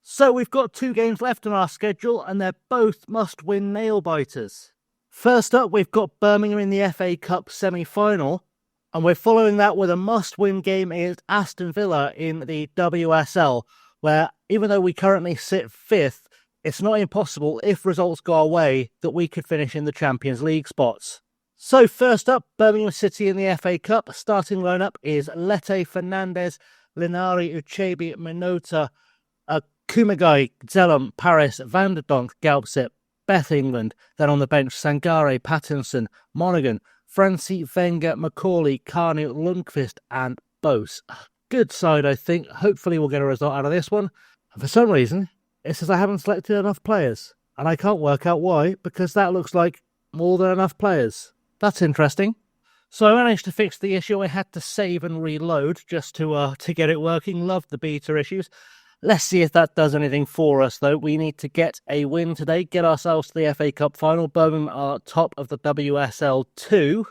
So we've got 2 games left on our schedule, and they're both must-win nail-biters. First up, we've got Birmingham in the FA Cup semi-final, and we're following that with a must-win game against Aston Villa in the WSL, where even though we currently sit 5th, it's not impossible, if results go our way, that we could finish in the Champions League spots. So first up, Birmingham City in the FA Cup. Starting lineup is Lete, Fernandez, Linari, Uchebe, Minota, Kumagai, Zellum, Paris, Van der Donk, Galpsip, Beth England. Then on the bench, Sangare, Pattinson, Monaghan, Francie, Wenger, Macaulay, Carney, Lundqvist and Bose. Good side, I think. Hopefully we'll get a result out of this one. And for some reason, it says I haven't selected enough players. And I can't work out why, because that looks like more than enough players. That's interesting. So I managed to fix the issue. I had to save and reload just to get it working. Love the beta issues. Let's see if that does anything for us, though. We need to get a win today, get ourselves to the FA Cup final. Birmingham are top of the WSL 2.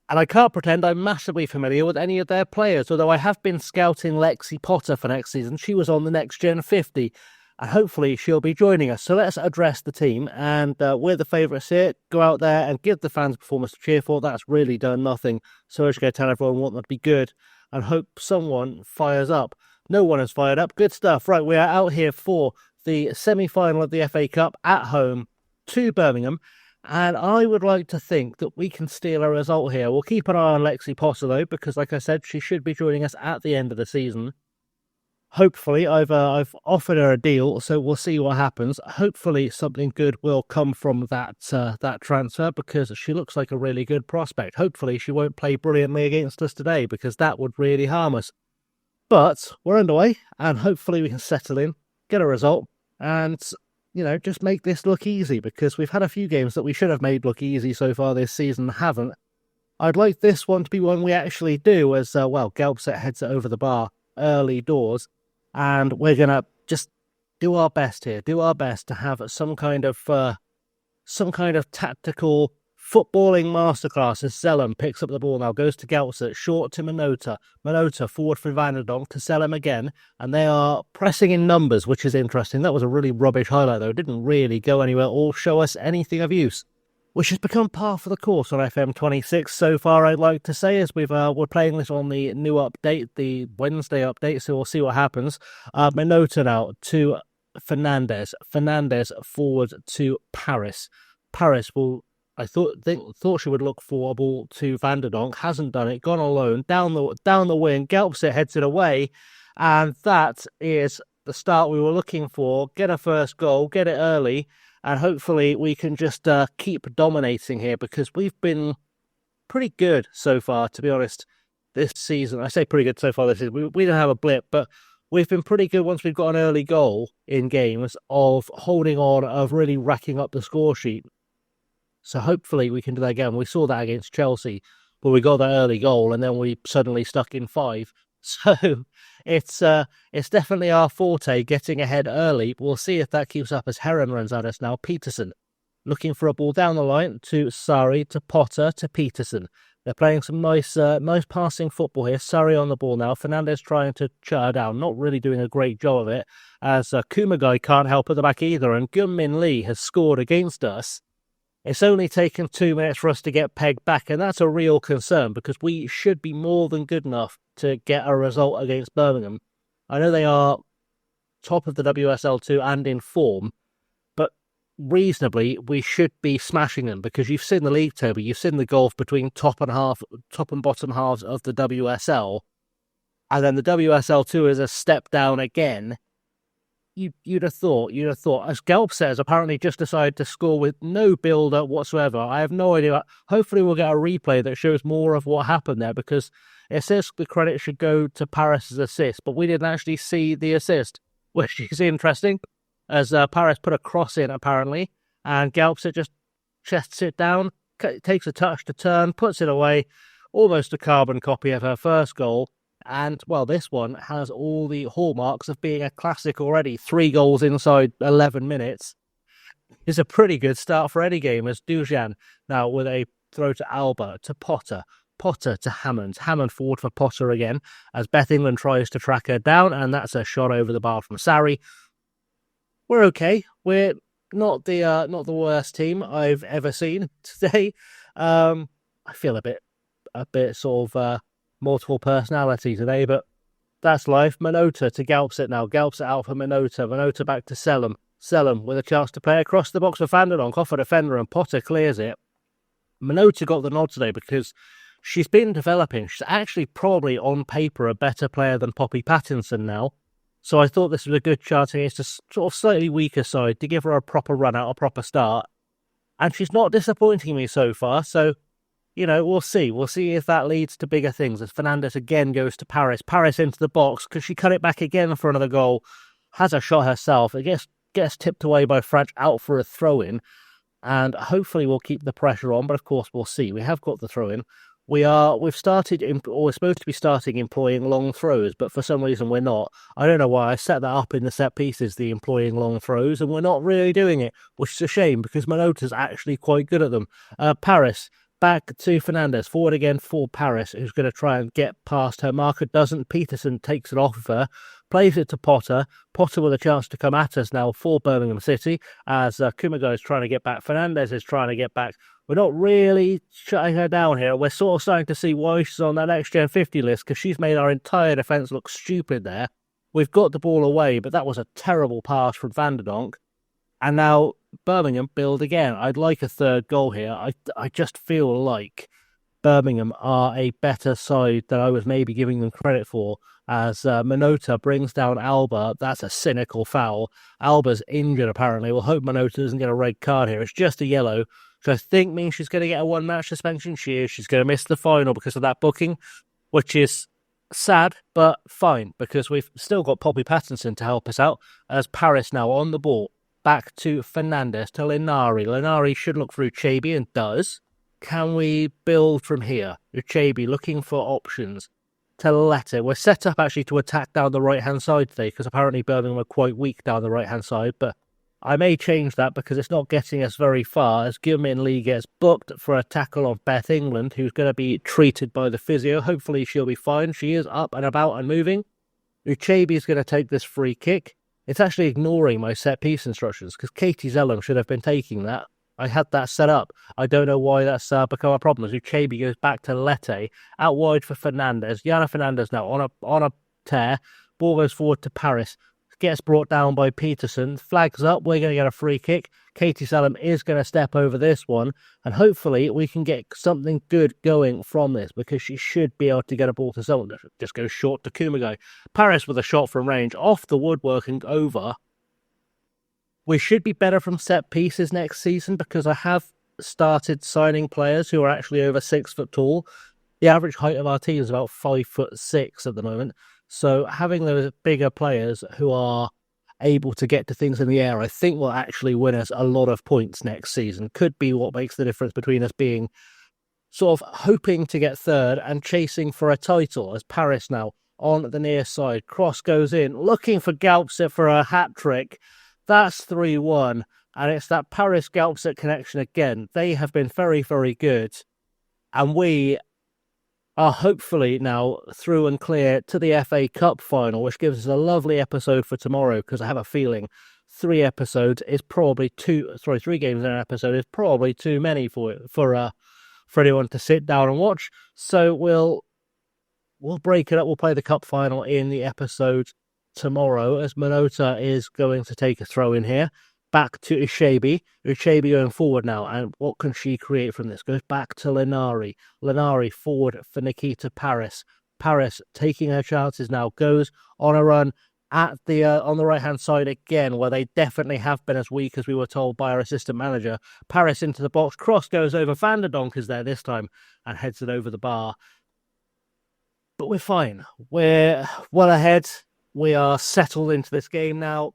And I can't pretend I'm massively familiar with any of their players, although I have been scouting Lexi Potter for next season. She was on the Next Gen 50, and hopefully she'll be joining us. So let's address the team, and we're the favourites here. Go out there and give the fans a performance to cheer for. That's really done nothing. So I just go tell everyone what would be good, and hope someone fires up. No one has fired up. Good stuff. Right, we are out here for the semi-final of the FA Cup at home to Birmingham. And I would like to think that we can steal a result here. We'll keep an eye on Lexi Potter, though, because, like I said, she should be joining us at the end of the season. Hopefully, I've offered her a deal, so we'll see what happens. Hopefully, something good will come from that transfer, because she looks like a really good prospect. Hopefully, she won't play brilliantly against us today, because that would really harm us. But we're underway, and hopefully we can settle in, get a result, and, just make this look easy, because we've had a few games that we should have made look easy so far this season, haven't. I'd like this one to be one we actually do, as, Gelbset heads it over the bar early doors, and we're going to just do our best here, do our best to have some kind of tactical footballing masterclass as Zellum picks up the ball now, goes to Gelbset, short to Minota. Minota forward for Van der Donk to Zellum again, and they are pressing in numbers, which is interesting. That was a really rubbish highlight, though. It didn't really go anywhere or show us anything of use, which has become par for the course on FM26 so far, I'd like to say, as we're playing this on the new update, the Wednesday update, so we'll see what happens. Minota now to Fernandez. Fernandez forward to Paris. Paris will... I thought she would look for a ball to Van der Donk. Hasn't done it. Gone alone. Down the wing. Gelbset heads it away. And that is the start we were looking for. Get a first goal. Get it early. And hopefully we can just keep dominating here, because we've been pretty good so far, to be honest, this season. I say pretty good so far this season. We don't have a blip, but we've been pretty good once we've got an early goal in games, of holding on, of really racking up the score sheet. So hopefully we can do that again. We saw that against Chelsea, where we got that early goal and then we suddenly stuck in 5. So it's definitely our forte, getting ahead early. We'll see if that keeps up as Heron runs at us now. Peterson looking for a ball down the line to Sari, to Potter, to Peterson. They're playing some nice passing football here. Sari on the ball now. Fernandez trying to shut her down. Not really doing a great job of it, as Kumagai can't help at the back either. And Gunmin Lee has scored against us. It's only taken 2 minutes for us to get pegged back, and that's a real concern, because we should be more than good enough to get a result against Birmingham. I know they are top of the WSL 2 and in form, but reasonably we should be smashing them, because you've seen the league table, you've seen the gulf between top and bottom halves of the WSL, and then the WSL 2 is a step down again. You'd have thought, as Gelbset has apparently just decided to score with no build-up whatsoever. I have no idea. Hopefully we'll get a replay that shows more of what happened there, because it says the credit should go to Paris' assist, but we didn't actually see the assist, which is interesting, as Paris put a cross in, apparently, and Gelbset just chests it down, takes a touch to turn, puts it away, almost a carbon copy of her first goal. And, this one has all the hallmarks of being a classic already. 3 goals inside 11 minutes. It's a pretty good start for any game, as Dujan now with a throw to Alba, to Potter. Potter to Hammond. Hammond forward for Potter again, as Beth England tries to track her down, and that's a shot over the bar from Sarri. we're okay. We're not the worst team I've ever seen today. I feel a bit sort of multiple personality today, but that's life. Minota to Galpset now. Galpset out for Minota. Minota back to Selim. Selim with a chance to play across the box for Vanderdonk, off a defender, and Potter clears it. Minota got the nod today because she's been developing. She's actually probably on paper a better player than Poppy Pattinson now. So I thought this was a good chance against a sort of slightly weaker side to give her a proper run out, a proper start. And she's not disappointing me so far. So, we'll see. We'll see if that leads to bigger things as Fernandez again goes to Paris. Paris into the box. Could she cut it back again for another goal? Has a shot herself. It gets tipped away by French out for a throw-in. And hopefully we'll keep the pressure on. But of course, we'll see. We have got the throw-in. We're supposed to be starting employing long throws, but for some reason we're not. I don't know why. I set that up in the set pieces, the employing long throws, and we're not really doing it, which is a shame because Minota's actually quite good at them. Paris, back to Fernandez, forward again for Paris, who's going to try and get past her. Marker doesn't. Peterson takes it off of her, plays it to Potter. Potter with a chance to come at us now for Birmingham City as Kumago is trying to get back. Fernandez is trying to get back. We're not really shutting her down here. We're sort of starting to see why she's on that next Gen 50 list because she's made our entire defence look stupid there. We've got the ball away, but that was a terrible pass from Vanderdonk. And now Birmingham build again. I'd like a third goal here. I just feel like Birmingham are a better side than I was maybe giving them credit for. As Minota brings down Alba. That's a cynical foul. Alba's injured apparently. We'll hope Minota doesn't get a red card here. It's just a yellow. which I think means she's going to get a one-match suspension. She's going to miss the final because of that booking, which is sad, but fine, because we've still got Poppy Pattinson to help us out, as Paris now on the ball. Back to Fernandez, to Linari. Linari should look for Uchebi and does. Can we build from here? Uchebi looking for options. To let it. We're set up actually to attack down the right-hand side today, because apparently Birmingham are quite weak down the right-hand side, but I may change that because it's not getting us very far, as Gilman Lee gets booked for a tackle of Beth England, who's going to be treated by the physio. Hopefully she'll be fine. She is up and about and moving. Uchebi is going to take this free kick. It's actually ignoring my set-piece instructions, because Katie Zellum should have been taking that. I had that set up. I don't know why that's become a problem. As Uchebi goes back to Lette, out wide for Fernandez. Yana Fernandez now on a tear. Ball goes forward to Paris. Gets brought down by Peterson. Flags up. We're going to get a free kick. Katie Zellum is going to step over this one. And hopefully we can get something good going from this, because she should be able to get a ball to someone. Just goes short to Kumagai. Paris with a shot from range. Off the woodwork and over. We should be better from set pieces next season, because I have started signing players who are actually over 6 foot tall. The average height of our team is about 5'6" at the moment. So having those bigger players who are able to get to things in the air, I think will actually win us a lot of points next season. Could be what makes the difference between us being sort of hoping to get third and chasing for a title, as Paris now on the near side. Cross goes in, looking for Galpset for a hat-trick. That's 3-1, and it's that Paris-Galpset connection again. They have been very, very good, and we are hopefully now through and clear to the FA Cup final, which gives us a lovely episode for tomorrow, because I have a feeling 3 games in an episode is probably too many for anyone to sit down and watch. So we'll break it up. We'll play the cup final in the episode tomorrow, as Minota is going to take a throw in here. Back to Uchebi. Uchebi going forward now, and what can she create from this? Goes back to Linari. Linari forward for Nikita Paris. Paris taking her chances now, goes on a run at the on the right-hand side again, where they definitely have been as weak as we were told by our assistant manager. Paris into the box, cross goes over. Vanderdonk is there this time and heads it over the bar. But we're fine. We're well ahead. We are settled into this game now.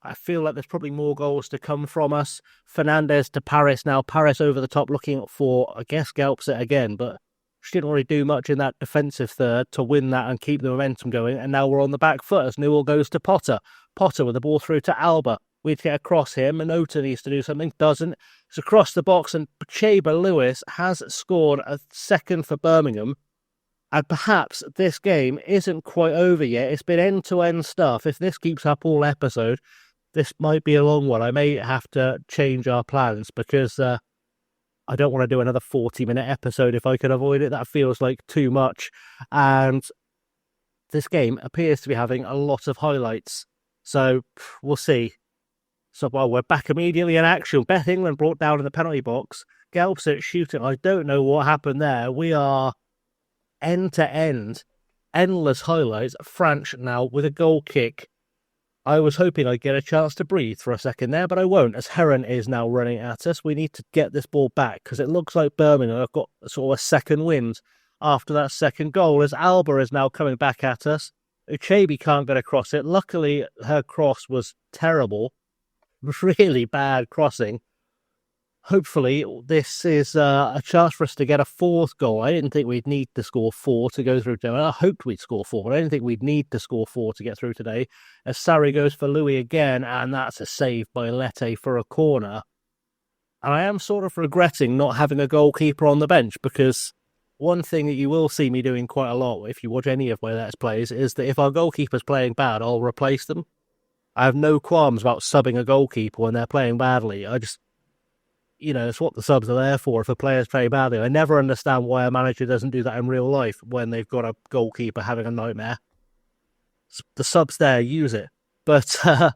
I feel like there's probably more goals to come from us. Fernandez to Paris now. Paris over the top looking for, I guess, Galpset again, but she didn't really do much in that defensive third to win that and keep the momentum going. And now we're on the back foot as Newell goes to Potter. Potter with the ball through to Alba. We'd get a cross here. Minota needs to do something. Doesn't. It's across the box, and Chaba Lewis has scored a second for Birmingham. And perhaps this game isn't quite over yet. It's been end-to-end stuff. If this keeps up all episode, this might be a long one. I may have to change our plans because I don't want to do another 40-minute episode if I can avoid it. That feels like too much. And this game appears to be having a lot of highlights. So we'll see. So, well, we're back immediately in action. Beth England brought down in the penalty box. Gelbset shooting. I don't know what happened there. We are end to end. Endless highlights. Franch now with a goal kick. I was hoping I'd get a chance to breathe for a second there, but I won't, as Heron is now running at us. We need to get this ball back, because it looks like Birmingham have got sort of a second wind after that second goal, as Alba is now coming back at us. Uchebe can't get across it. Luckily, her cross was terrible. Really bad crossing. Hopefully, this is a chance for us to get a fourth goal. I didn't think we'd need to score 4 to go through today. I hoped we'd score 4, but I didn't think we'd need to score 4 to get through today. As Sarri goes for Louis again, and that's a save by Lette for a corner. And I am sort of regretting not having a goalkeeper on the bench, because one thing that you will see me doing quite a lot if you watch any of my Let's Plays is that if our goalkeeper's playing bad, I'll replace them. I have no qualms about subbing a goalkeeper when they're playing badly. I just... it's what the subs are there for if a player's play badly. I never understand why a manager doesn't do that in real life when they've got a goalkeeper having a nightmare. The subs there, use it. But, I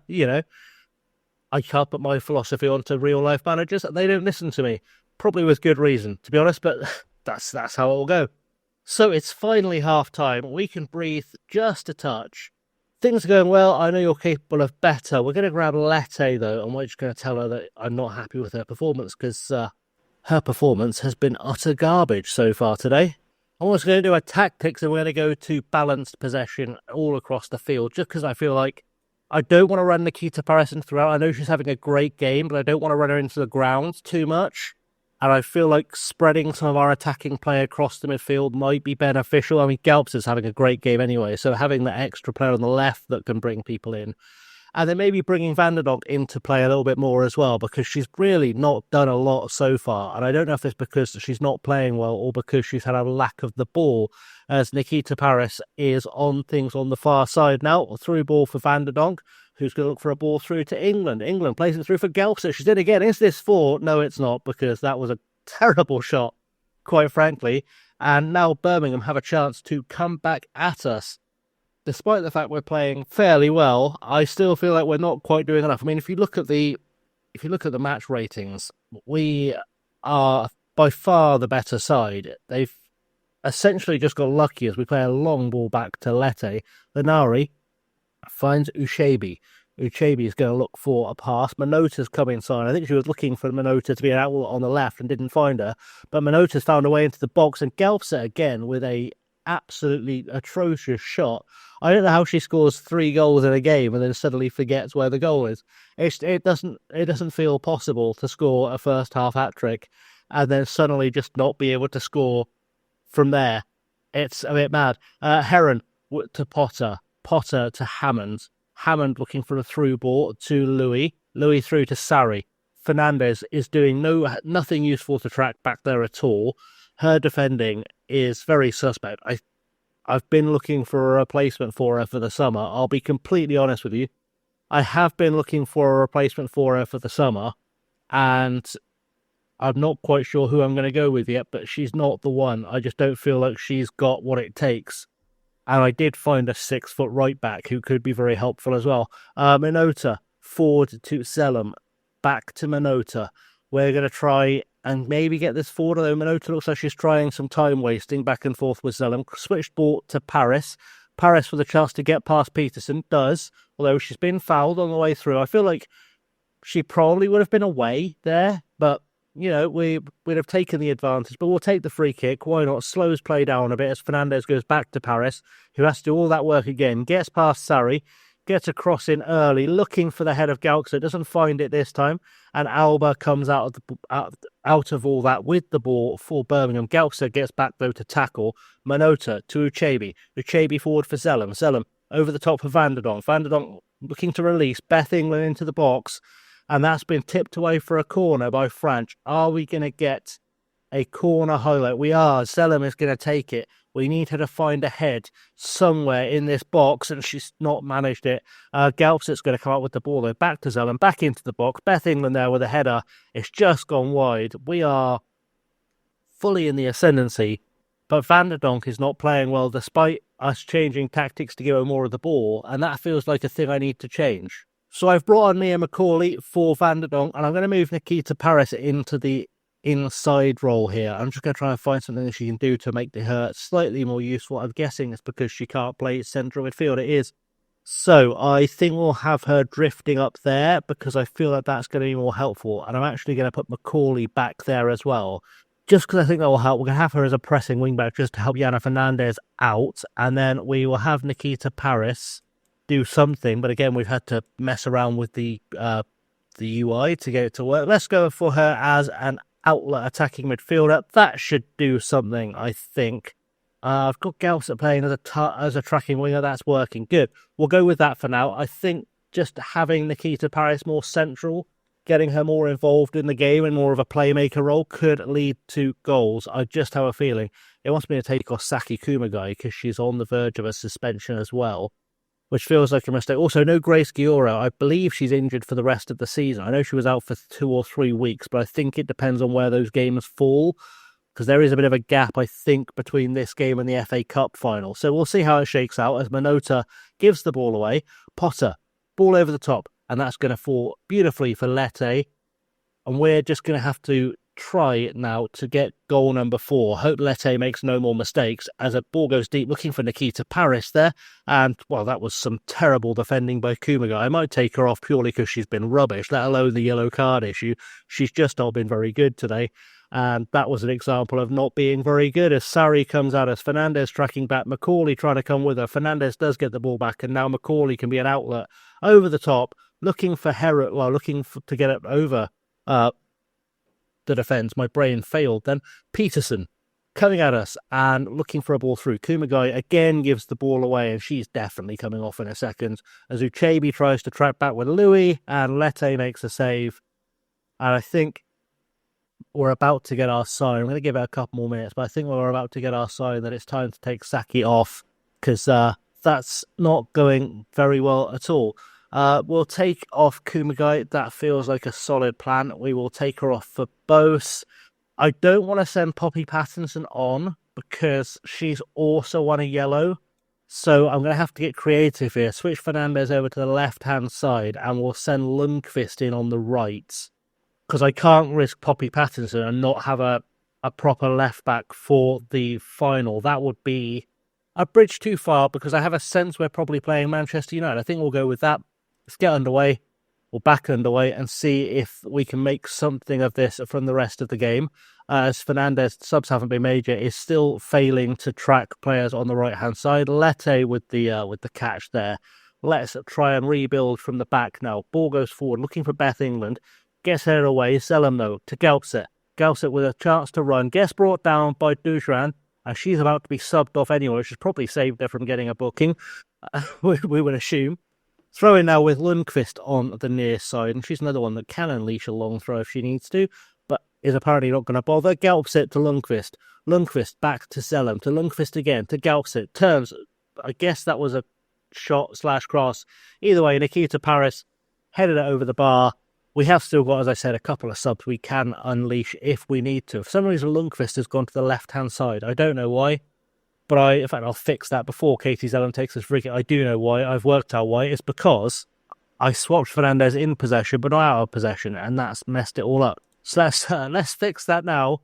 can't put my philosophy onto real-life managers, and they don't listen to me. Probably with good reason, to be honest, but that's how it will go. So it's finally half-time. We can breathe just a touch. Things are going well. I know you're capable of better. We're going to grab Lette, though, and we're just going to tell her that I'm not happy with her performance, because her performance has been utter garbage so far today. I'm also going to do a tactics, and we're going to go to balanced possession all across the field, just because I feel like I don't want to run Nikita Parison throughout. I know she's having a great game, but I don't want to run her into the ground too much. And I feel like spreading some of our attacking play across the midfield might be beneficial. I mean, Gelbs is having a great game anyway, so having that extra player on the left that can bring people in. And then maybe bringing Van der Donk into play a little bit more as well, because she's really not done a lot so far. And I don't know if it's because she's not playing well or because she's had a lack of the ball, as Nikita Paris is on things on the far side now. A through ball for Van der Donk, who's going to look for a ball through to England. England plays it through for Gelbset. She's in again. Is this 4? No, it's not, because that was a terrible shot, quite frankly. And now Birmingham have a chance to come back at us. Despite the fact we're playing fairly well, I still feel like we're not quite doing enough. I mean, if you look at the match ratings, we are by far the better side. They've essentially just got lucky as we play a long ball back to Lette. Lenari finds Uchebe. Uchebe is going to look for a pass. Minota's come inside. I think she was looking for Minota to be an outlet on the left and didn't find her. But Minota's found a way into the box, and Gelbset again with a absolutely atrocious shot. I don't know how she scores 3 goals in a game and then suddenly forgets where the goal is. It doesn't feel possible to score a first half hat-trick and then suddenly just not be able to score from there. It's a bit mad. Heron to Potter. Potter to Hammond. Hammond looking for a through ball to Louis. Louis through to Sarri. Fernandez is doing nothing useful to track back there at all. Her defending is very suspect. I've been looking for a replacement for her for the summer. I'll be completely honest with you. I have been looking for a replacement for her for the summer, and I'm not quite sure who I'm going to go with yet, but she's not the one. I just don't feel like she's got what it takes. And I did find a 6-foot right back who could be very helpful as well. Minota, forward to Selim, back to Minota. We're going to try and maybe get this forward, although Minota looks like she's trying some time wasting back and forth with Selim. Switched ball to Paris. Paris with a chance to get past Peterson, does, although she's been fouled on the way through. I feel like she probably would have been away there, but, we'd have taken the advantage. But we'll take the free kick. Why not? Slows play down a bit as Fernandez goes back to Paris, who has to do all that work again. Gets past Sarri. Gets a cross in early, looking for the head of Galxa, doesn't find it this time, and Alba comes out of all that with the ball for Birmingham. Galxa gets back though to tackle. Minota to Uchebe. Uchebe forward for Selim. Selim over the top for Van der Donk. Van der Donk looking to release Beth England into the box, and that's been tipped away for a corner by Franch. Are we going to get a corner highlight? We are. Selim is going to take it. We need her to find a head somewhere in this box, and she's not managed it. Galpsit's going to come up with the ball, though. Back to Zelen, back into the box. Beth England there with a header. It's just gone wide. We are fully in the ascendancy, but Van der Donk is not playing well despite us changing tactics to give her more of the ball, and that feels like a thing I need to change. So I've brought on Mia McCauley for Van der Donk, and I'm going to move Nikita Paris into the inside role here. I'm just going to try and find something that she can do to make her slightly more useful. I'm guessing it's because she can't play central midfield. It is. So I think we'll have her drifting up there because I feel like that's going to be more helpful. And I'm actually going to put McCauley back there as well, just because I think that will help. We're going to have her as a pressing wingback just to help Yana Fernandez out. And then we will have Nikita Paris do something. But again, we've had to mess around with the UI to get it to work. Let's go for her as an outlet attacking midfielder. That should do something, I think. I've got Galset playing as a tracking winger. That's working. Good. We'll go with that for now. I think just having Nikita Paris more central, getting her more involved in the game and more of a playmaker role could lead to goals. I just have a feeling it wants me to take off Saki Kumagai because she's on the verge of a suspension as well, which feels like a mistake. Also, no Grace Giora. I believe she's injured for the rest of the season. I know she was out for 2 or 3 weeks, but I think it depends on where those games fall, because there is a bit of a gap, I think, between this game and the FA Cup final. So we'll see how it shakes out as Minota gives the ball away. Potter, ball over the top, and that's going to fall beautifully for Lette. And we're just going to have to try now to get goal number 4. Hope Lette makes no more mistakes as a ball goes deep, looking for Nikita Paris there. And, well, that was some terrible defending by Kumagai. I might take her off purely because she's been rubbish, let alone the yellow card issue. She's just not been very good today. And that was an example of not being very good as Sari comes at us. Fernandez tracking back, McCauley trying to come with her. Fernandez does get the ball back, and now McCauley can be an outlet over the top, looking for to get it over the defence. My brain failed then. Peterson coming at us and looking for a ball through. Kumagai again gives the ball away, and she's definitely coming off in a second. As Uchebi tries to track back with Louis, and Lette makes a save. And I think we're about to get our sign. I'm going to give it a couple more minutes, but I think we're about to get our sign that it's time to take Saki off, because that's not going very well at all. We'll take off Kumagai. That feels like a solid plan. We will take her off for Bose. I don't want to send Poppy Pattinson on because she's also on a yellow. So I'm going to have to get creative here. Switch Fernandez over to the left-hand side and we'll send Lundqvist in on the right, because I can't risk Poppy Pattinson and not have a proper left-back for the final. That would be a bridge too far, because I have a sense we're probably playing Manchester United. I think we'll go with that. Let's get underway, or back underway, and see if we can make something of this from the rest of the game. As Fernandez, subs haven't been made yet, is still failing to track players on the right-hand side. Lette with the catch there. Let's try and rebuild from the back now. Ball goes forward, looking for Beth England. Gets headed away. Selim, though, to Galset. Galset with a chance to run. Gets brought down by Dujran, and she's about to be subbed off anyway, which has probably saved her from getting a booking, we would assume. Throw in now with Lundqvist on the near side, and she's another one that can unleash a long throw if she needs to, but is apparently not going to bother. Galset to Lundqvist. Lundqvist back to Selim, to Lundqvist again, to Galset. Turns. I guess that was a shot/cross. Either way, Nikita Paris headed it over the bar. We have still got, as I said, a couple of subs we can unleash if we need to. For some reason, Lundqvist has gone to the left-hand side. I don't know why. But in fact, I'll fix that before Katie Zellum takes this free kick. I do know why. I've worked out why. It's because I swapped Fernandez in possession, but not out of possession, and that's messed it all up. So let's fix that now,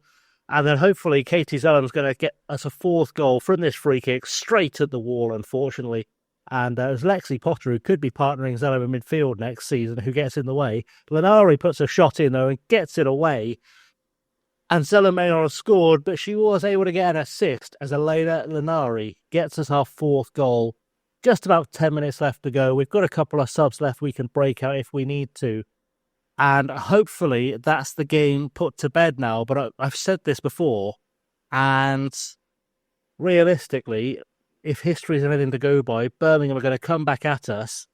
and then hopefully Katie Zellum's going to get us a 4th goal from this free kick straight at the wall, unfortunately. And there's Lexi Potter, who could be partnering Zellum in midfield next season, who gets in the way. Lenari puts a shot in, though, and gets it away. And Zellum may not have scored, but she was able to get an assist as Elena Lenari gets us our 4th goal. Just about 10 minutes left to go. We've got a couple of subs left we can break out if we need to. And hopefully that's the game put to bed now. But I've said this before, and realistically, if history is anything to go by, Birmingham are going to come back at us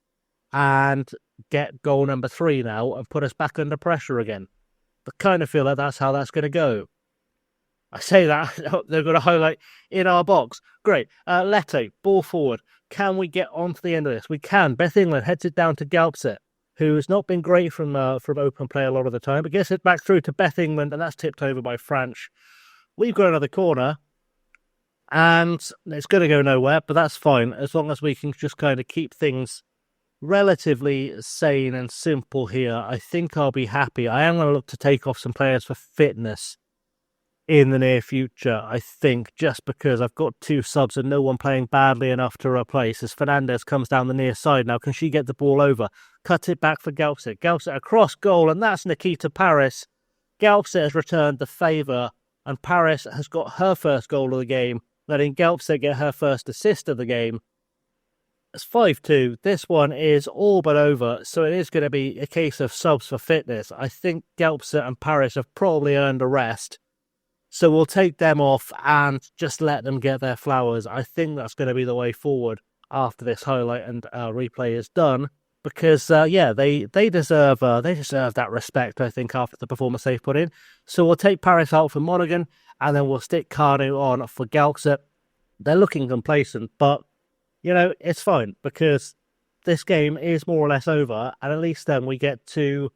and get goal number 3 now and put us back under pressure again. I kind of feel like that's how that's going to go. I say that, they're going to highlight in our box. Great. Lette, ball forward. Can we get on to the end of this? We can. Beth England heads it down to Galpset, who has not been great from open play a lot of the time, but gets it back through to Beth England, and that's tipped over by Franch. We've got another corner, and it's going to go nowhere, but that's fine, as long as we can just kind of keep things relatively sane and simple here. I think I'll be happy. I am going to look to take off some players for fitness in the near future, I think, just because I've got 2 subs and no one playing badly enough to replace. As Fernandez comes down the near side now, can she get the ball over? Cut it back for Galpset. Galpset across goal, and that's Nikita Paris. Galpset has returned the favour, and Paris has got her first goal of the game, letting Galpset get her first assist of the game. It's 5-2. This one is all but over, so it is going to be a case of subs for fitness. I think Galpset and Paris have probably earned a rest, so we'll take them off and just let them get their flowers. I think that's going to be the way forward after this highlight and replay is done, because they deserve that respect, I think, after the performance they've put in. So we'll take Paris out for Monaghan, and then we'll stick Cardew on for Galpset. They're looking complacent, but it's fine, because this game is more or less over, and at least then we get to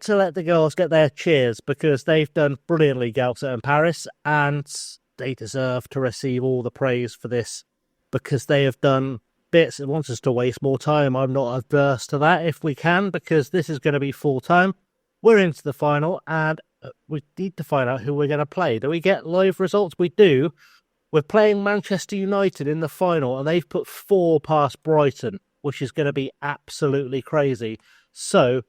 let the girls get their cheers, because they've done brilliantly, Galpset and Paris, and they deserve to receive all the praise for this, because they have done bits. It wants us to waste more time. I'm not adverse to that if we can, because this is going to be full time. We're into the final, and we need to find out who we're going to play. Do we get live results? We do. We're playing Manchester United in the final, and they've put 4 past Brighton, which is going to be absolutely crazy. So,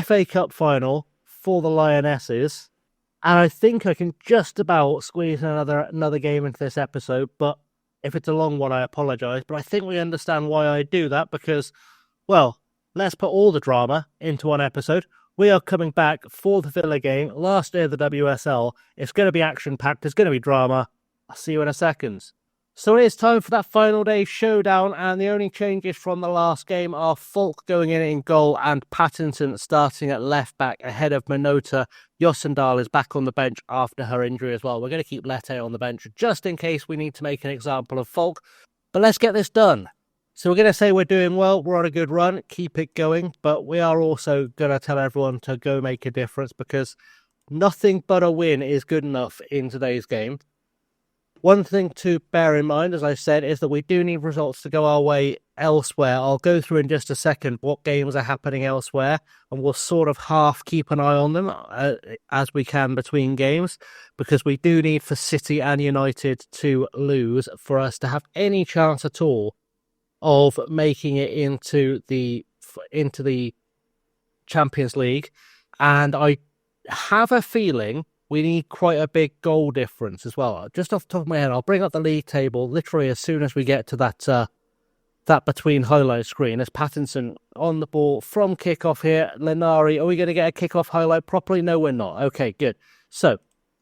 FA Cup final for the Lionesses, and I think I can just about squeeze another game into this episode, but if it's a long one, I apologise, but I think we understand why I do that, because, well, let's put all the drama into one episode. We are coming back for the Villa game, last day of the WSL. It's going to be action-packed, there's going to be drama. I'll see you in a second. So it is time for that final day showdown, and the only changes from the last game are Falk going in goal and Pattinson starting at left back ahead of Minota. Yossendal is back on the bench after her injury as well. We're going to keep Lette on the bench just in case we need to make an example of Falk. But let's get this done. So we're going to say we're doing well, we're on a good run, keep it going, but we are also going to tell everyone to go make a difference, because nothing but a win is good enough in today's game. One thing to bear in mind, as I said, is that we do need results to go our way elsewhere. I'll go through in just a second what games are happening elsewhere, and we'll sort of half keep an eye on them as we can between games, because we do need for City and United to lose for us to have any chance at all of making it into the Champions League. And I have a feeling we need quite a big goal difference as well. Just off the top of my head, I'll bring up the league table literally as soon as we get to that between highlight screen. As Pattinson on the ball from kickoff here. Lenari, are we going to get a kickoff highlight properly? No, we're not. Okay, good. So,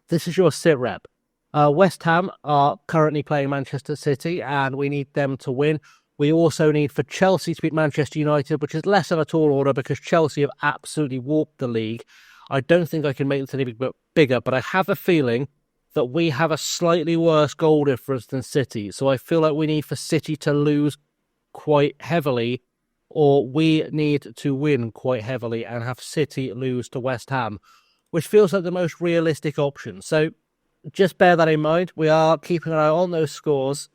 this is your sit rep. West Ham are currently playing Manchester City, and we need them to win. We also need for Chelsea to beat Manchester United, which is less of a tall order because Chelsea have absolutely warped the league. I don't think I can make this any bigger, but I have a feeling that we have a slightly worse goal difference than City. So I feel like we need for City to lose quite heavily, or we need to win quite heavily and have City lose to West Ham, which feels like the most realistic option. So just bear that in mind. We are keeping an eye on those scores,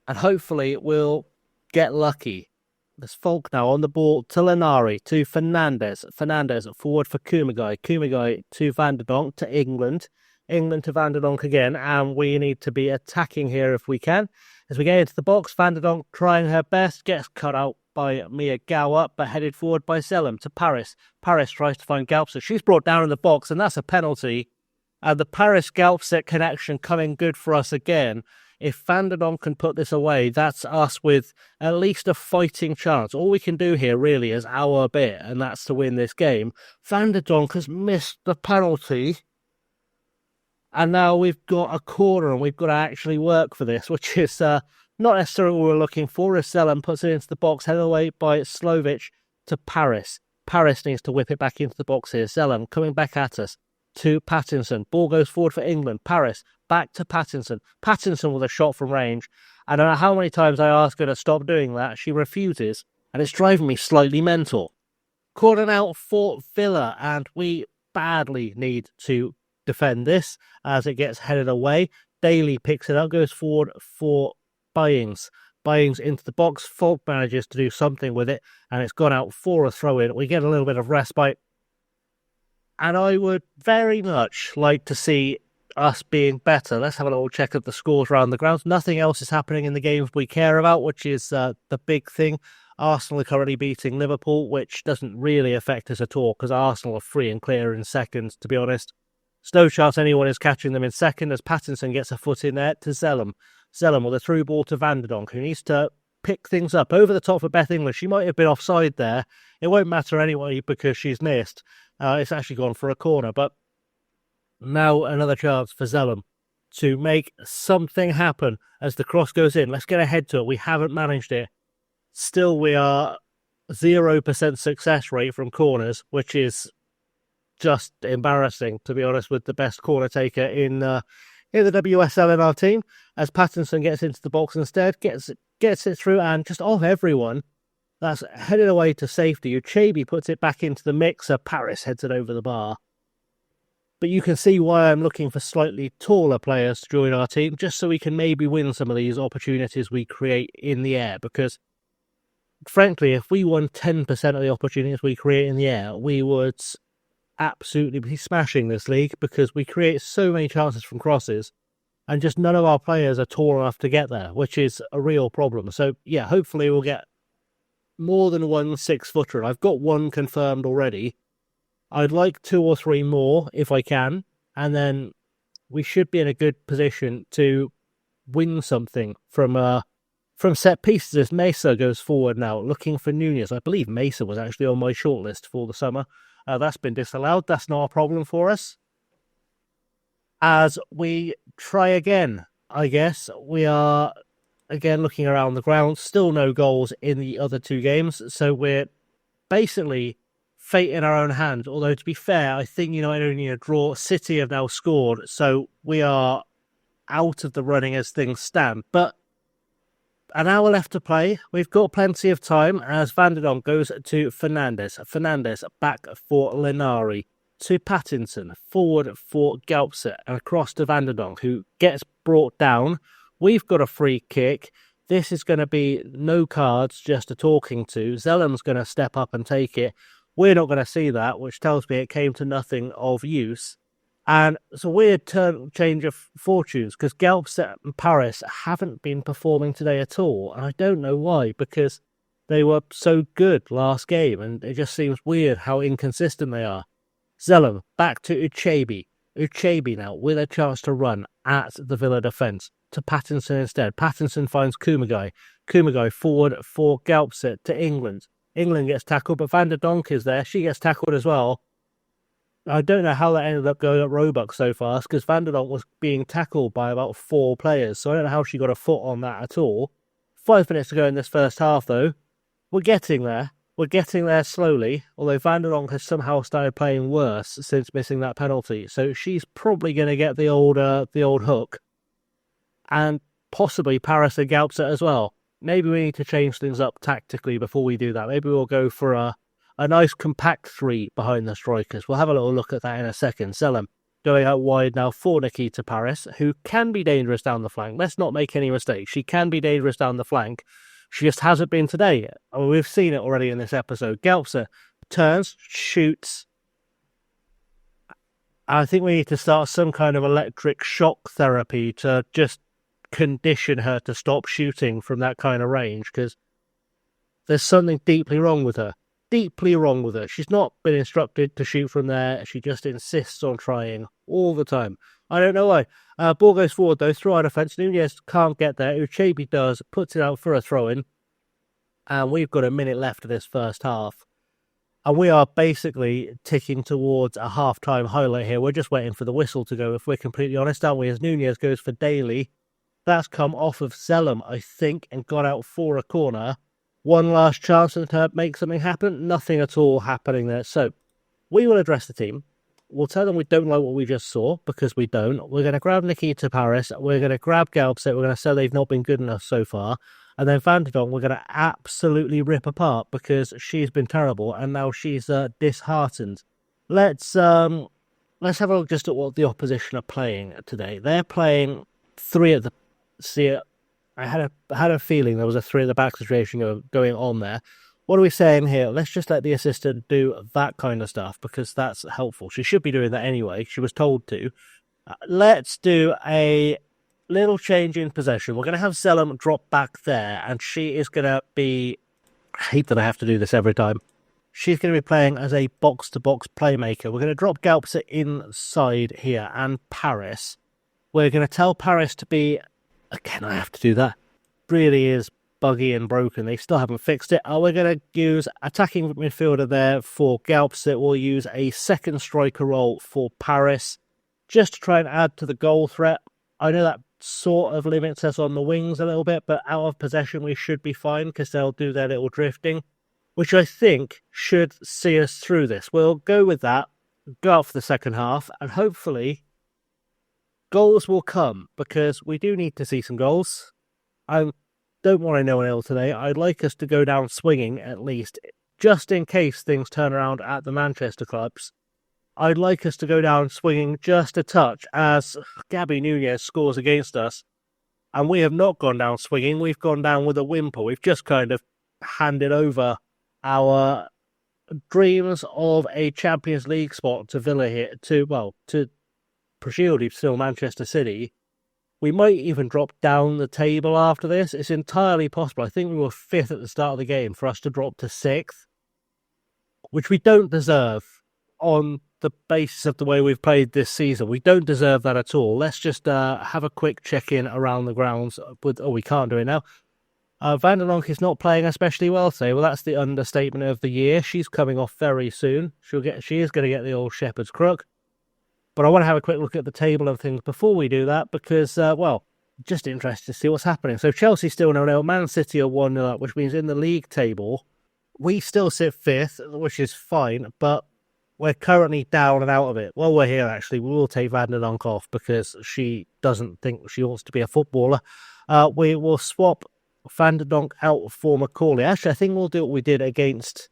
and hopefully we'll get lucky. There's Falk now on the ball to Lenari, to Fernandez. Fernandez forward for Kumagai. Kumagai to Van der Donk, to England. England to Van der Donk again, and we need to be attacking here if we can. As we get into the box, Van der Donk trying her best, gets cut out by Mia Gower, but headed forward by Selim to Paris. Paris tries to find Galpset. She's brought down in the box, and that's a penalty. And the Paris-Galpset connection coming good for us again. If Van der Donk can put this away, that's us with at least a fighting chance. All we can do here really is our bit, and that's to win this game. Van der Donk has missed the penalty, and now we've got a corner, and we've got to actually work for this, which is not necessarily what we're looking for. As Selim puts it into the box, headed away by Slovic to Paris. Paris needs to whip it back into the box here. Selim coming back at us to Pattinson. Ball goes forward for England. Paris back to Pattinson. Pattinson with a shot from range. I don't know how many times I ask her to stop doing that. She refuses, and it's driving me slightly mental. Corner out for Villa, and we badly need to defend this as it gets headed away. Daly picks it up, goes forward for Byings. Byings into the box. Falk manages to do something with it, and it's gone out for a throw-in. We get a little bit of respite, and I would very much like to see us being better. Let's have a little check of the scores around the grounds. Nothing else is happening in the games we care about, which is the big thing. Arsenal are currently beating Liverpool, which doesn't really affect us at all because Arsenal are free and clear in second, to be honest. There's no chance anyone is catching them in second as Pattinson gets a foot in there to Zellum. Zellum with a through ball to Van der Donk, who needs to pick things up over the top for Beth English. She might have been offside there. It won't matter anyway because she's missed. It's actually gone for a corner, but now another chance for Zellum to make something happen as the cross goes in. Let's get ahead to it. We haven't managed it. Still, we are 0% success rate from corners, which is just embarrassing, to be honest, with the best corner taker in the WSL in our team. As Pattinson gets into the box instead, gets it through, and just off everyone, that's headed away to safety. Uchebi puts it back into the mixer. Paris heads it over the bar. But you can see why I'm looking for slightly taller players to join our team, just so we can maybe win some of these opportunities we create in the air. Because, frankly, if we won 10% of the opportunities we create in the air, we would absolutely be smashing this league because we create so many chances from crosses and just none of our players are tall enough to get there, which is a real problem. So, yeah, hopefully we'll get more than one 6-footer. I've got one confirmed already. I'd like 2 or 3 more if I can, and then we should be in a good position to win something from set pieces as Mesa goes forward now, looking for Nunez. I believe Mesa was actually on my shortlist for the summer. That's been disallowed. That's not a problem for us. As we try again, I guess, we are again looking around the ground. Still no goals in the other 2 games, so we're basically fate in our own hands. Although, to be fair, I think United only need a draw. City have now scored, so we are out of the running as things stand. But an hour left to play. We've got plenty of time as Van der Donk goes to Fernandes. Fernandes back for Lenari. To Pattinson. Forward for Gaupset. And across to Van der Donk, who gets brought down. We've got a free kick. This is going to be no cards, just a talking to. Zellum's going to step up and take it. We're not going to see that, which tells me it came to nothing of use. And it's a weird change of fortunes because Gaupset and Paris haven't been performing today at all. And I don't know why, because they were so good last game. And it just seems weird how inconsistent they are. Zellum back to Uchebi. Uchebi now with a chance to run at the Villa defence. To Pattinson instead. Pattinson finds Kumagai. Kumagai forward for Gaupset to England. England gets tackled, but Van der Donk is there. She gets tackled as well. I don't know how that ended up going at Roebuck so fast, because Van der Donk was being tackled by about 4 players, so I don't know how she got a foot on that at all. 5 minutes to go in this first half, though. We're getting there. We're getting there slowly, although Van der Donk has somehow started playing worse since missing that penalty, so she's probably going to get the old hook. And possibly Paris and Gaupset as well. Maybe we need to change things up tactically before we do that. Maybe we'll go for a nice compact 3 behind the strikers. We'll have a little look at that in a second. Zellum going out wide now for Nikita Paris, who can be dangerous down the flank. Let's not make any mistakes. She can be dangerous down the flank. She just hasn't been today. We've seen it already in this episode. Gaupset turns, shoots. I think we need to start some kind of electric shock therapy to just condition her to stop shooting from that kind of range, because there's something deeply wrong with her. Deeply wrong with her. She's not been instructed to shoot from there. She just insists on trying all the time. I don't know why. Ball goes forward though, through our defence. Nunez can't get there. Uchebi does, puts it out for a throw-in. And we've got a minute left of this first half. And we are basically ticking towards a half-time highlight here. We're just waiting for the whistle to go, if we're completely honest, aren't we? As Nunez goes for Daly. That's come off of Zellum, I think, and got out for a corner. One last chance to make something happen. Nothing at all happening there. So, we will address the team. We'll tell them we don't like what we just saw, because we don't. We're going to grab Nikita Paris. We're going to grab Galpset. We're going to say they've not been good enough so far. And then Van der Donk, we're going to absolutely rip apart because she's been terrible and now she's disheartened. Let's have a look just at what the opposition are playing today. They're playing three at the... See, I had a feeling there was a three at the back situation going on there. What are we saying here? Let's just let the assistant do that kind of stuff because that's helpful. She should be doing that anyway. She was told to. Let's do a little change in possession. We're going to have Selim drop back there, and she is going to be... I hate that I have to do this every time. She's going to be playing as a box-to-box playmaker. We're going to drop Galpset inside here, and Paris. We're going to tell Paris to be... Again, I have to do that. Really is buggy and broken. They still haven't fixed it. We're going to use attacking midfielder there for Galpset. We'll use a second striker role for Paris, just to try and add to the goal threat. I know that sort of limits us on the wings a little bit, but out of possession we should be fine because they'll do their little drifting, which I think should see us through this. We'll go with that, go out for the second half, and hopefully goals will come because we do need to see some goals. I don't want anyone ill today. I'd like us to go down swinging at least, just in case things turn around at the Manchester clubs. I'd like us to go down swinging just a touch as Gabby Nunez scores against us. And we have not gone down swinging. We've gone down with a whimper. We've just kind of handed over our dreams of a Champions League spot to Villa here, to presumably still Manchester City. We might even drop down the table after this. It's entirely possible. I think we were 5th at the start of the game for us to drop to 6th, which we don't deserve on the basis of the way we've played this season. We don't deserve that at all. Let's just have a quick check-in around the grounds. We can't do it now. Van der Donk is not playing especially well today. Well, that's the understatement of the year. She's coming off very soon. She is going to get the old shepherd's crook. But I want to have a quick look at the table of things before we do that because, just interested to see what's happening. So Chelsea still 0-0. Man City are 1-0 up, which means in the league table, we still sit 5th, which is fine, but we're currently down and out of it. While we're here, actually, we will take Van der Donk off because she doesn't think she wants to be a footballer. We will swap Van der Donk out for Macaulay. Actually, I think we'll do what we did against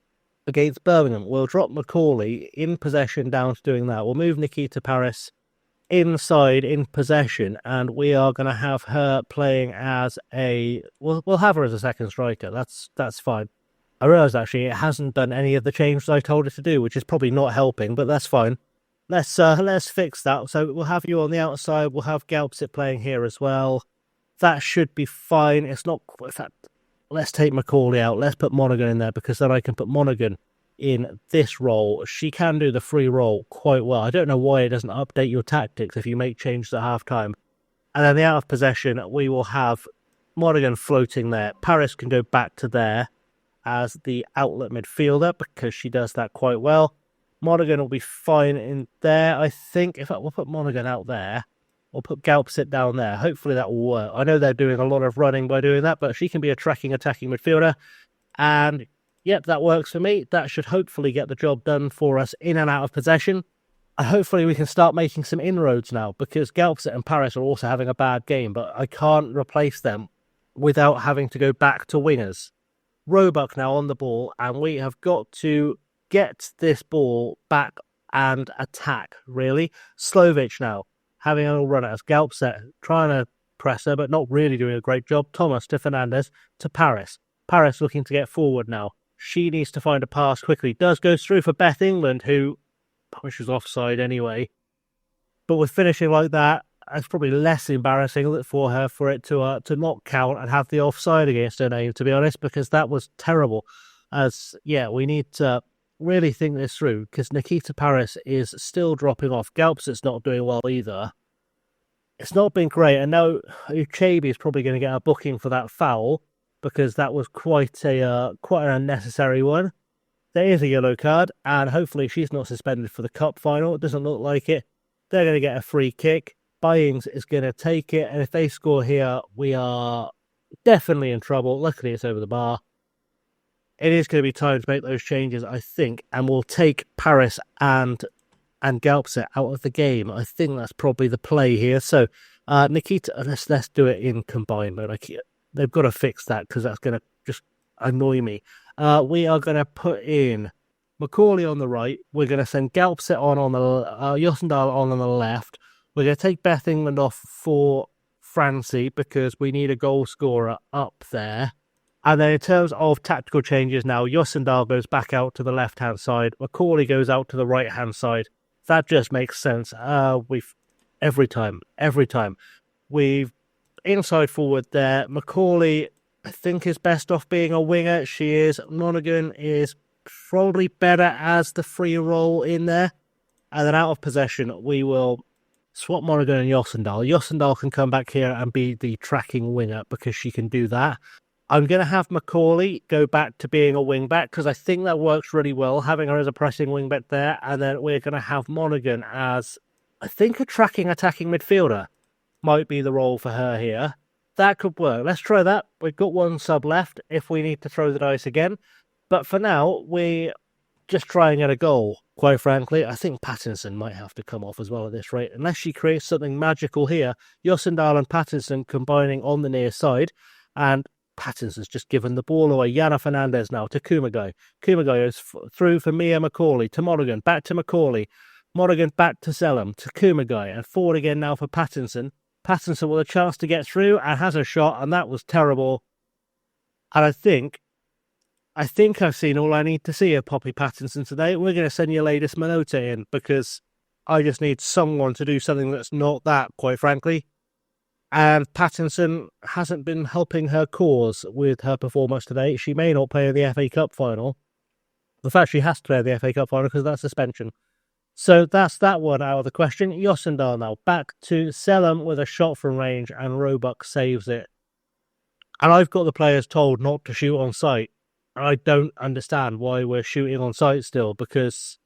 Birmingham. We'll drop Macaulay in possession down to doing that. We'll move Nikita Paris inside in possession, and we are going to have her playing as we'll have her as a second striker. That's fine. I realise actually it hasn't done any of the changes I told it to do, which is probably not helping, but that's fine. Let's fix that. So we'll have you on the outside. We'll have Galpset playing here as well. That should be fine. It's not... In fact, let's take Macaulay out. Let's put Monaghan in there because then I can put Monaghan in this role. She can do the free role quite well. I don't know why it doesn't update your tactics if you make changes at half-time. And then the out of possession, we will have Monaghan floating there. Paris can go back to there as the outlet midfielder because she does that quite well. Monaghan will be fine in there, I think. In fact, we'll put Monaghan out there. We'll put Galpset down there. Hopefully that will work. I know they're doing a lot of running by doing that, but she can be a tracking, attacking midfielder. And, yep, that works for me. That should hopefully get the job done for us in and out of possession. And hopefully we can start making some inroads now because Galpset and Paris are also having a bad game, but I can't replace them without having to go back to wingers. Roebuck now on the ball, and we have got to get this ball back and attack, really. Slovic now, having a little run at us. Galpset trying to press her, but not really doing a great job. Thomas to Fernandez to Paris. Paris looking to get forward now. She needs to find a pass quickly. Does go through for Beth England, who pushes offside anyway. But with finishing like that, it's probably less embarrassing for her for it to not count and have the offside against her name, to be honest, because that was terrible. We need to really think this through because Nikita Paris is still dropping off. Galpset's not doing well either. It's not been great, and now Uchebi is probably going to get a booking for that foul because that was quite an unnecessary one. There is a yellow card, and hopefully she's not suspended for the cup final. It doesn't look like it. They're going to get a free kick. Byings is going to take it, and if they score here, we are definitely in trouble. Luckily, it's over the bar. It is going to be time to make those changes, I think, and we'll take Paris and and Galpset out of the game. I think that's probably the play here. So Nikita, let's do it in combined mode. They've got to fix that because that's going to just annoy me. We are going to put in Macaulay on the right. We're going to send Galpset on the Josendal on the left. We're going to take Beth England off for Francie because we need a goal scorer up there. And then in terms of tactical changes now, Josendal goes back out to the left-hand side. Macaulay goes out to the right-hand side. That just makes sense. Every time. We've inside forward there. Macaulay, I think, is best off being a winger. She is. Monaghan is probably better as the free role in there. And then out of possession, we will swap Monaghan and Josendal. Josendal can come back here and be the tracking winger because she can do that. I'm going to have Macaulay go back to being a wing-back because I think that works really well, having her as a pressing wing-back there. And then we're going to have Monaghan as, I think, a tracking attacking midfielder might be the role for her here. That could work. Let's try that. We've got one sub left if we need to throw the dice again. But for now, we just try and get a goal. Quite frankly, I think Pattinson might have to come off as well at this rate. Unless she creates something magical here. Josendal and Pattinson combining on the near side. And Pattinson's just given the ball away. Yana Fernandez now to Kumagai. Kumagai is through for Mia Macaulay to Monaghan. Back to Macaulay. Monaghan back to Selim to Kumagai. And forward again now for Pattinson. Pattinson with a chance to get through and has a shot. And that was terrible. And I think I've seen all I need to see of Poppy Pattinson today. We're going to send your latest Minota in because I just need someone to do something that's not that, quite frankly. And Pattinson hasn't been helping her cause with her performance today. She may not play in the FA Cup final. In fact, she has to play in the FA Cup final because that's suspension. So that's that one out of the question. Josendal now back to Selim with a shot from range and Roebuck saves it. And I've got the players told not to shoot on sight. I don't understand why we're shooting on sight still because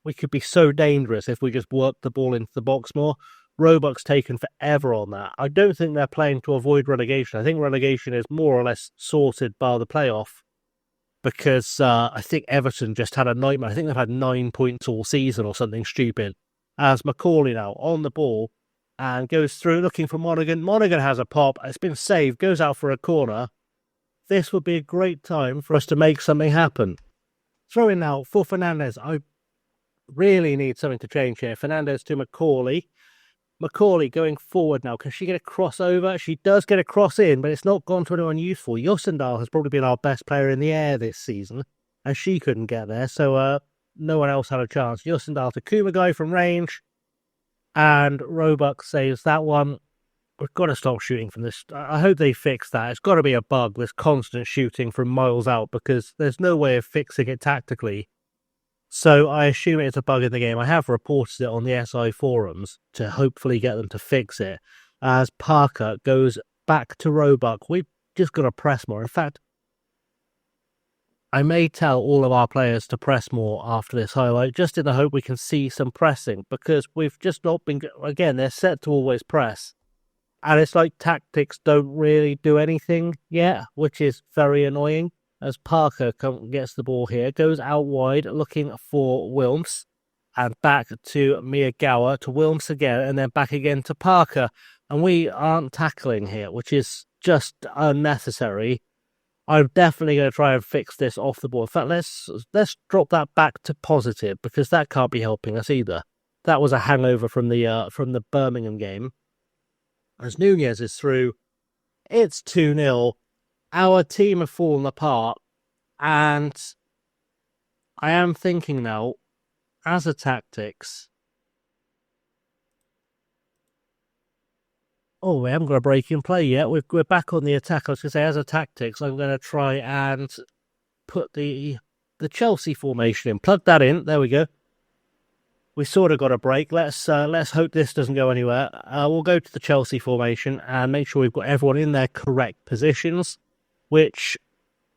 we could be so dangerous if we just work the ball into the box more. Roebuck's taken forever on that. I don't think they're playing to avoid relegation. I think relegation is more or less sorted by the playoff because I think Everton just had a nightmare. I think they've had 9 points all season or something stupid. As Macaulay now on the ball and goes through looking for Monaghan. Monaghan has a pop. It's been saved. Goes out for a corner. This would be a great time for us to make something happen. Throw in now for Fernandez. I really need something to change here. Fernandez to Macaulay. Macaulay going forward now. Can she get a cross over? She does get a cross in, but it's not gone to anyone useful. Josendal has probably been our best player in the air this season, and she couldn't get there, so no one else had a chance. Josendal to Kumagai from range, and Roebuck saves that one. We've got to stop shooting from this. I hope they fix that. It's got to be a bug, this constant shooting from miles out, because there's no way of fixing it tactically. So I assume it's a bug in the game. I have reported it on the SI forums to hopefully get them to fix it. As Parker goes back to Roebuck, we've just got to press more. In fact, I may tell all of our players to press more after this highlight, just in the hope we can see some pressing, because we've just not been... Again, they're set to always press. And it's like tactics don't really do anything yet, which is very annoying. As Parker gets the ball here, goes out wide, looking for Wilms, and back to Mia Gower, to Wilms again, and then back again to Parker. And we aren't tackling here, which is just unnecessary. I'm definitely going to try and fix this off the ball. In fact, let's drop that back to positive, because that can't be helping us either. That was a hangover from the Birmingham game. As Nunez is through, it's 2-0. Our team have fallen apart, and I am thinking now, as a tactics... Oh, we haven't got a break in play yet. We're back on the attack. I was going to say, as a tactics, I'm going to try and put the Chelsea formation in. Plug that in. There we go. We sort of got a break. Let's hope this doesn't go anywhere. We'll go to the Chelsea formation and make sure we've got everyone in their correct positions, which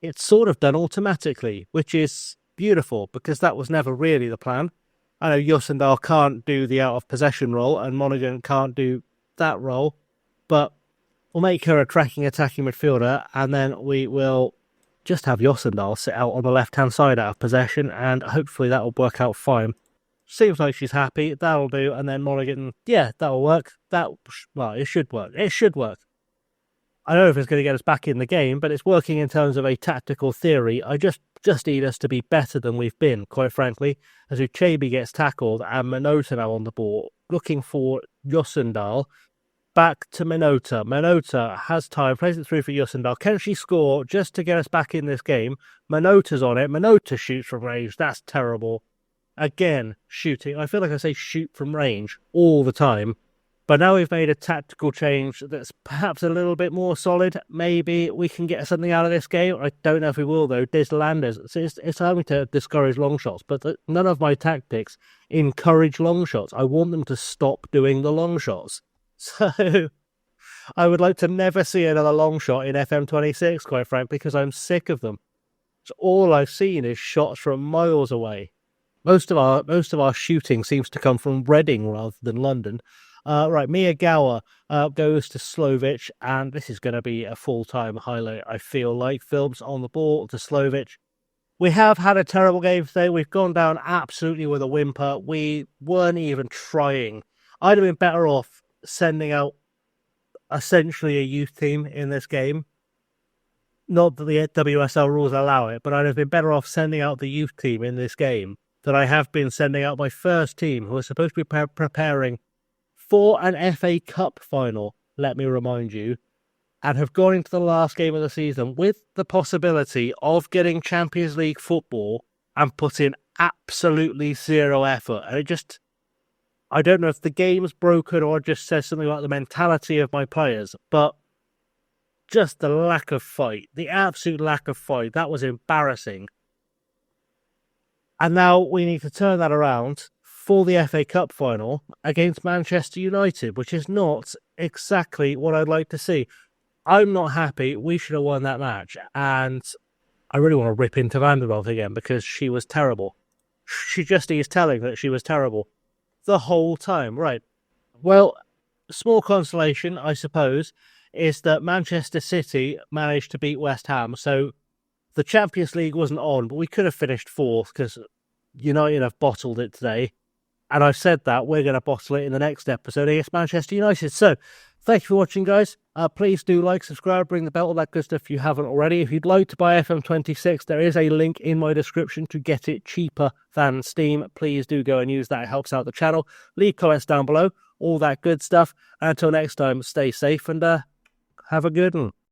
it's sort of done automatically, which is beautiful because that was never really the plan. I know Josendal can't do the out-of-possession role and Monaghan can't do that role, but we'll make her a tracking attacking midfielder and then we will just have Josendal sit out on the left-hand side out of possession and hopefully that will work out fine. Seems like she's happy. That'll do. And then Monaghan, yeah, that'll work. It should work. It should work. I don't know if it's going to get us back in the game, but it's working in terms of a tactical theory. I just need us to be better than we've been, quite frankly. As Uchebi gets tackled and Minota now on the ball, looking for Yossendal. Back to Minota. Minota has time, plays it through for Yossendal. Can she score just to get us back in this game? Minota's on it. Minota shoots from range. That's terrible. Again, shooting. I feel like I say shoot from range all the time. But now we've made a tactical change that's perhaps a little bit more solid. Maybe we can get something out of this game. I don't know if we will, though. Landers. So it's time to discourage long shots. But none of my tactics encourage long shots. I want them to stop doing the long shots. So I would like to never see another long shot in FM26, quite frankly, because I'm sick of them. So all I've seen is shots from miles away. Most of our shooting seems to come from Reading rather than London. Right, Miyagawa goes to Slovic, and this is going to be a full-time highlight, I feel like. Films on the ball to Slovic. We have had a terrible game today. We've gone down absolutely with a whimper. We weren't even trying. I'd have been better off sending out essentially a youth team in this game. Not that the WSL rules allow it, but I'd have been better off sending out the youth team in this game than I have been sending out my first team, who are supposed to be preparing for an FA Cup final, let me remind you, and have gone into the last game of the season with the possibility of getting Champions League football and put in absolutely zero effort. And I don't know if the game's broken or just says something about the mentality of my players, but just the lack of fight, the absolute lack of fight, that was embarrassing. And now we need to turn that around for the FA Cup final against Manchester United, which is not exactly what I'd like to see. I'm not happy. We should have won that match. And I really want to rip into Vanderbilt again because she was terrible. She just is telling that she was terrible the whole time. Right. Well, small consolation, I suppose, is that Manchester City managed to beat West Ham. So the Champions League wasn't on, but we could have finished fourth because United have bottled it today. And I've said that we're going to bottle it in the next episode against Manchester United. So, thank you for watching, guys. Please do like, subscribe, ring the bell, all that good stuff if you haven't already. If you'd like to buy FM26, there is a link in my description to get it cheaper than Steam. Please do go and use that. It helps out the channel. Leave comments down below, all that good stuff. And until next time, stay safe and have a good one.